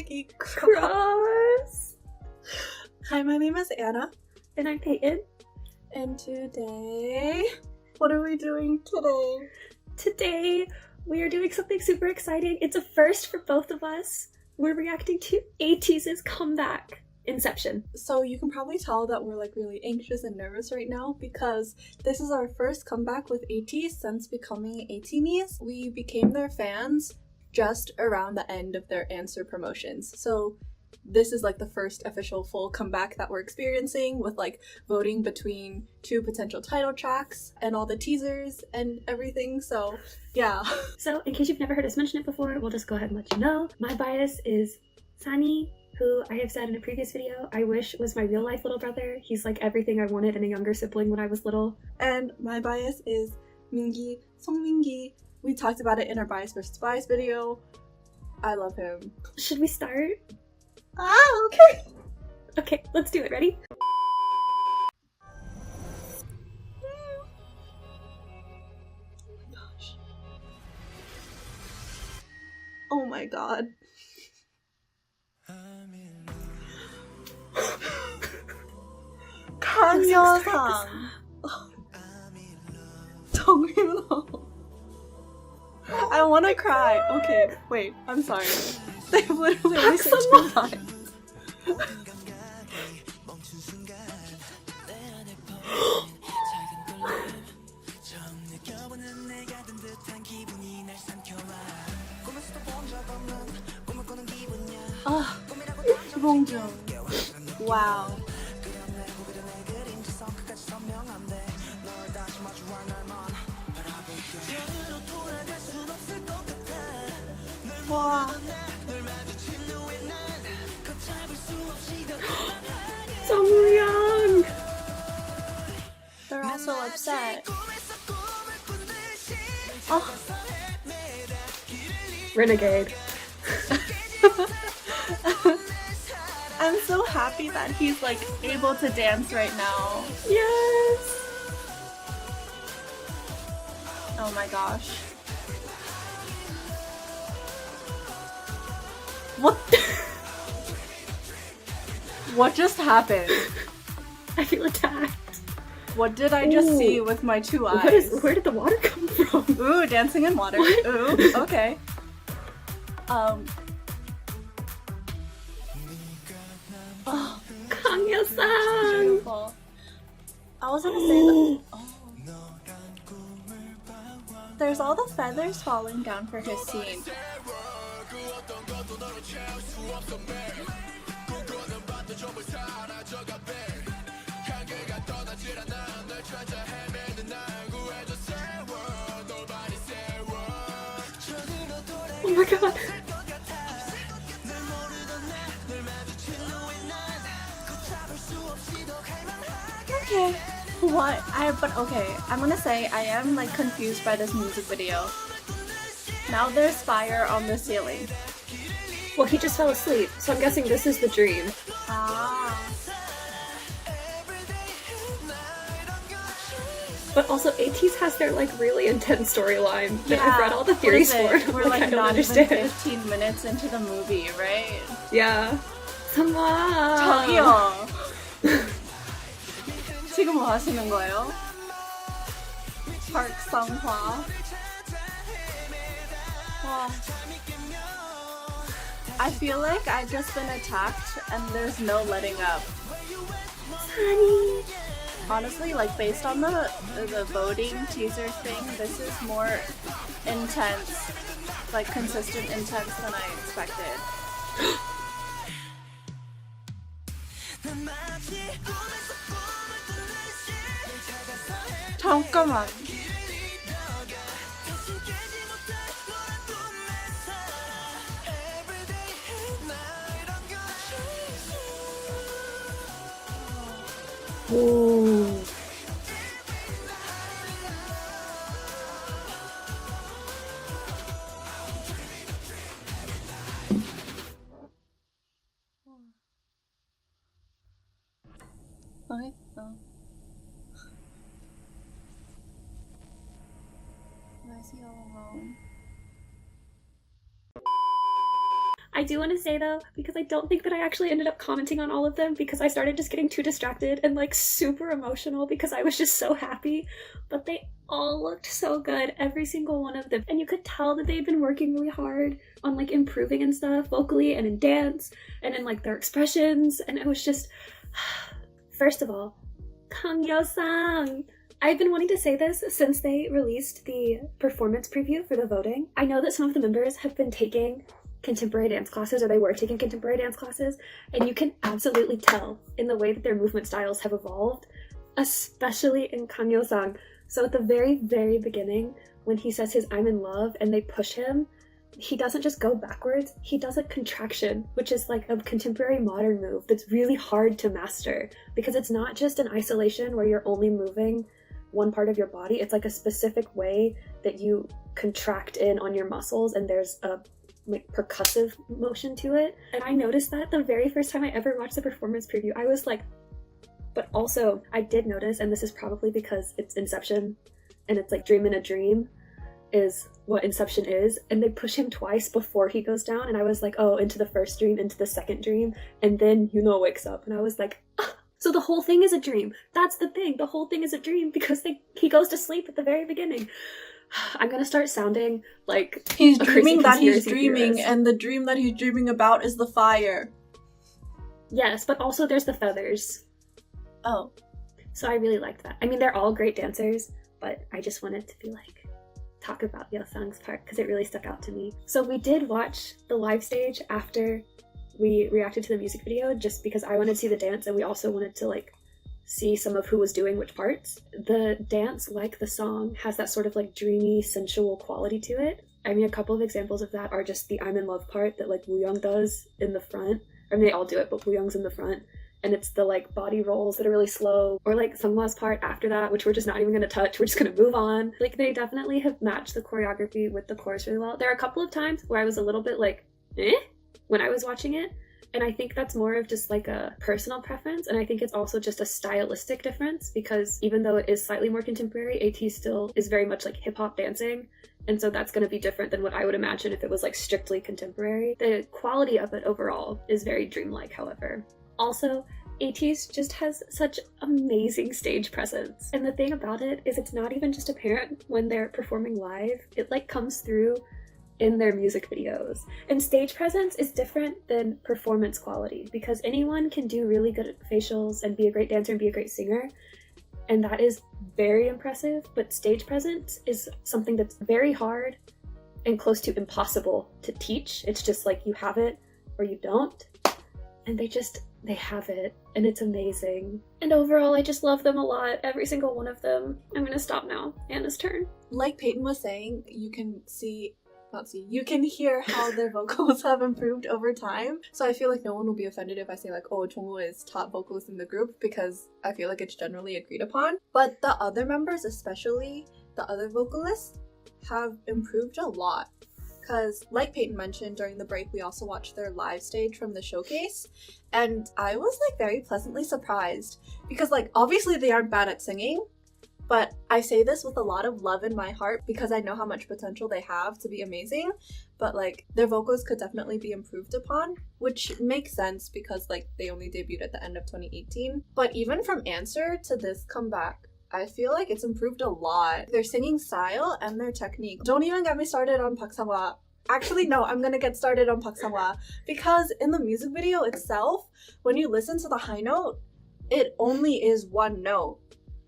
sticky Cross. Hi, my name is Anna. And I'm Peyton. And today, what are we doing today? Today, we are doing something super exciting. It's a first for both of us. We're reacting to ATEEZ's comeback, Inception. So you can probably tell that we're like really anxious and nervous right now because this is our first comeback with ATEEZ since becoming ATINYs. We became their fans just around the end of their answer promotions. So this is like the first official full comeback that we're experiencing with like voting between two potential title tracks and all the teasers and everything. So yeah. So in case you've never heard us mention it before, we'll just go ahead and let you know. My bias is Sunny, who I have said in a previous video I wish was my real life little brother. He's like everything I wanted in a younger sibling when I was little. And my bias is Mingi, Songmingi. We talked about it in our bias versus bias video. I love him. Should we start? Okay. Okay, let's do it. Ready? Oh my god. 강여상. 정윤호. I wanna cry. Okay, wait, I'm sorry. They literally only say 2 lines. Ah, Bongjung. Wow. Wow. Songwoo. They're also upset. Oh. Renegade. I'm so happy that he's like able to dance right now. Yes. Oh my gosh. What? What just happened? I feel attacked. What did I just see with my 2 eyes? Where did the water come from? Ooh, dancing in water. What? Ooh, okay. Oh, Kangya-san! Beautiful. I was gonna say that. Oh. There's all the feathers falling down for his scene. Oh my god. Okay. What? But okay, I'm gonna say I am like confused by this music video. Now there's fire on the ceiling. Well, he just fell asleep, so I'm guessing this is the dream. Ah. But also, ATEEZ has their like really intense storyline that Yeah. I've read all the theories for. and I'm We're I like don't not understand. even 15 minutes into the movie, right? Yeah. Sama. 저기요. 지금 뭐 하시는 거예요? Park Sung-hwa. Wow. I feel like I've just been attacked and there's no letting up. Honey. Honestly, like based on the voting teaser thing, this is more intense, like consistent intense than I expected. 잠깐만. 오. 망했다. Why is he all alone? I do want to say though, because I don't think that I actually ended up commenting on all of them because I started just getting too distracted and like super emotional because I was just so happy, but they all looked so good, every single one of them, and you could tell that they'd been working really hard on like improving and stuff vocally and in dance and in like their expressions, and it was just first of all, Kang Yo-sang. I've been wanting to say this since they released the performance preview for the voting. I know that some of the members have been taking contemporary dance classes, or they were taking contemporary dance classes, and you can absolutely tell in the way that their movement styles have evolved, especially in Kang Yo-sang. So at the very, very beginning, when he says his "I'm in love" and they push him, he doesn't just go backwards, he does a contraction, which is like a contemporary modern move that's really hard to master because it's not just an isolation where you're only moving one part of your body. It's like a specific way that you contract in on your muscles, and there's a like percussive motion to it. And I noticed that the very first time I ever watched the performance preview. I was like, but also I did notice, and this is probably because it's Inception and it's like dream in a dream is what Inception is, and they push him twice before he goes down, and I was like, oh, into the first dream, into the second dream, and then Yuno wakes up, and I was like, ah. So the whole thing is a dream. That's the thing, the whole thing is a dream because he goes to sleep at the very beginning. I'm gonna start sounding like he's dreaming that he's dreaming, and the dream that he's dreaming about is the fire. Yes, but also there's the feathers. Oh. So I really liked that. I mean, they're all great dancers, but I just wanted to be like, talk about Yo-sang's part because it really stuck out to me. So we did watch the live stage after we reacted to the music video just because I wanted to see the dance, and we also wanted to like see some of who was doing which parts. The dance, like the song, has that sort of like dreamy, sensual quality to it. I mean, a couple of examples of that are just the "I'm in love" part that like Woo Young does in the front. I mean, they all do it, but Woo Young's in the front. And it's the like body rolls that are really slow, or like Sungwa's part after that, which we're just not even gonna touch. We're just gonna move on. Like, they definitely have matched the choreography with the chorus really well. There are a couple of times where I was a little bit like, when I was watching it. And I think that's more of just like a personal preference, and I think it's also just a stylistic difference because even though it is slightly more contemporary, ATEEZ still is very much like hip-hop dancing, and so that's going to be different than what I would imagine if it was like strictly contemporary. The quality of it overall is very dreamlike, however. Also, ATEEZ just has such amazing stage presence, and the thing about it is it's not even just apparent when they're performing live, it like comes through in their music videos. And stage presence is different than performance quality because anyone can do really good at facials and be a great dancer and be a great singer, and that is very impressive, but stage presence is something that's very hard and close to impossible to teach. It's just like you have it or you don't, and they have it, and it's amazing. And overall, I just love them a lot, every single one of them. I'm gonna stop now. Anna's turn. Like Peyton was saying, you can hear how their vocals have improved over time. So I feel like no one will be offended if I say like, oh, Jongwoo is top vocalist in the group, because I feel like it's generally agreed upon. But the other members, especially the other vocalists, have improved a lot. Because like Peyton mentioned, during the break we also watched their live stage from the showcase, and I was like very pleasantly surprised because like obviously they aren't bad at singing, but I say this with a lot of love in my heart because I know how much potential they have to be amazing, but like their vocals could definitely be improved upon, which makes sense because like they only debuted at the end of 2018. But even from Answer to this comeback, I feel like it's improved a lot. Their singing style and their technique. Don't even get me started on Park Sang-hwa. Actually, no, I'm gonna get started on Park Sang-hwa because in the music video itself, when you listen to the high note, it only is one note.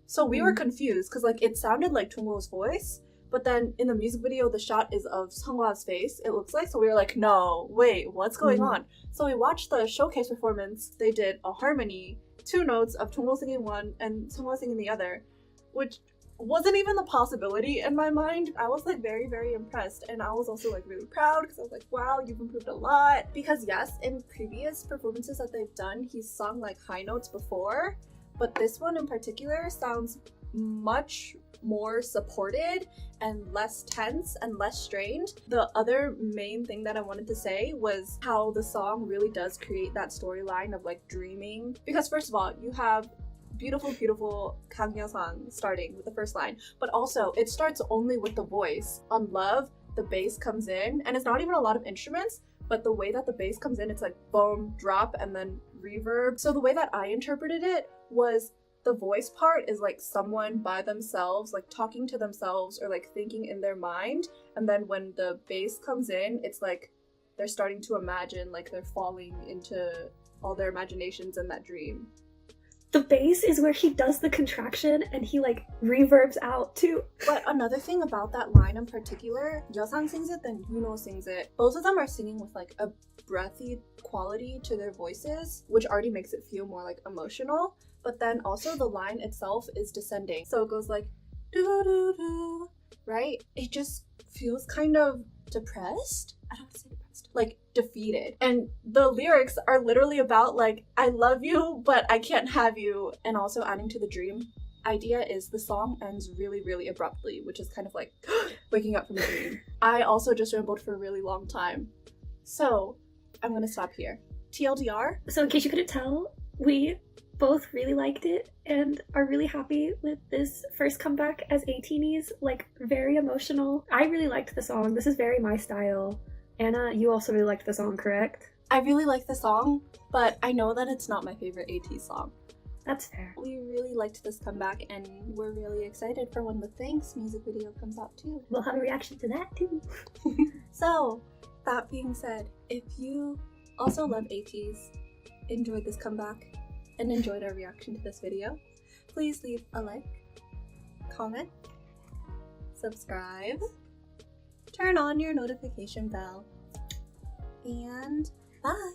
So we were confused because like it sounded like Jongwoo's voice, but then in the music video the shot is of Seonghwa's face, it looks like. So we were like, no, wait, what's going on? So we watched the showcase performance. They did a harmony, 2 notes of Jongwoo singing one and Seonghwa singing the other, which wasn't even a possibility in my mind. I was like very, very impressed, and I was also like really proud because I was like, wow, you've improved a lot. Because yes, in previous performances that they've done, he's sung like high notes before, but this one in particular sounds much more supported and less tense and less strained. The other main thing that I wanted to say was how the song really does create that storyline of like dreaming, because first of all, you have beautiful Kang Yo-sang starting with the first line, but also it starts only with the voice. On Love, the bass comes in and it's not even a lot of instruments, but the way that the bass comes in, it's like boom, drop, and then reverb. So the way that I interpreted it was the voice part is like someone by themselves, like talking to themselves or like thinking in their mind, and then when the bass comes in, it's like they're starting to imagine, like they're falling into all their imaginations in that dream. The bass is where he does the contraction and he like reverbs out too. But another thing about that line in particular, Yeosang sings it, then Yuno sings it. Both of them are singing with like a breathy quality to their voices, which already makes it feel more like emotional. But then also the line itself is descending. So it goes like doo doo doo, right? It just feels kind of depressed. I don't want to say depressed. Like defeated. And the lyrics are literally about like, I love you, but I can't have you. And also adding to the dream idea is the song ends really, really abruptly, which is kind of like waking up from a dream. I also just rambled for a really long time. So I'm gonna stop here. TLDR. So in case you couldn't tell, we both really liked it and are really happy with this first comeback as ATINYs, like very emotional. I really liked the song. This is very my style. Anna, you also really liked the song, correct? I really like the song, but I know that it's not my favorite ATEEZ song. That's fair. We really liked this comeback and we're really excited for when the Thanks music video comes out too. We'll have a reaction to that too. So, that being said, if you also love ATEEZ, enjoyed this comeback, and enjoyed our reaction to this video, please leave a like, comment, subscribe, turn on your notification bell, and bye!